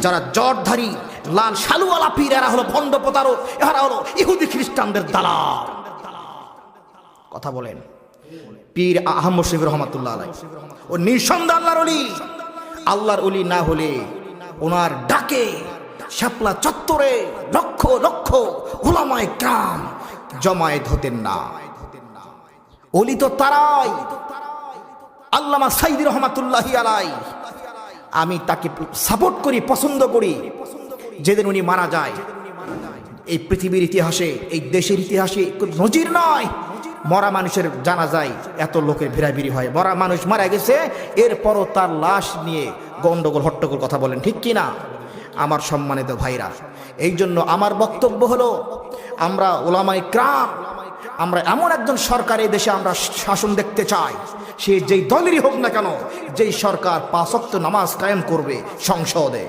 যারা জটধারী লাল শালুওয়ালা পীর, এরা হলো ভণ্ড প্রতারক, এরা হলো ইহুদি খ্রিস্টানদের দালাল। কথা বলেন। পীর আহমদ শরীফ রহমাতুল্লাহ আলাইহি ও নিঃসন্দেহে আল্লাহর ওলি। আল্লাহর ওলি না হলে ওনার ডাকে শাপলা চত্বরে লক্ষ লক্ষ উলামায়ে কেরাম জমায়েত হতেন না। ওলি তো তারাই। আল্লামা সাইদি রহমাতুল্লাহি আলাইহি, আমি তাকে সাপোর্ট করি, পছন্দ করি। যেদিন উনি মারা যায়, এই পৃথিবীর ইতিহাসে, এই দেশের ইতিহাসে নজির নয় মরা মানুষের জানাজায় এত লোকের ভিড়াভিড়ি হয়। মরা মানুষ মারা গেছে, এরপরও তার লাশ নিয়ে গন্ডগোল হট্টগোল, কথা বলেন ঠিক কিনা? আমার সম্মানিত ভাইরা, এই জন্য আমার বক্তব্য হলো, আমরা উলামায়ে কেরাম, আমরা এমন একজন সরকার এই দেশে আমরা শাসন দেখতে চাই, সে যেই দলেরই হোক না কেন, যেই সরকার 5 ওয়াক্ত নামাজ কায়েম করবে সংসদে।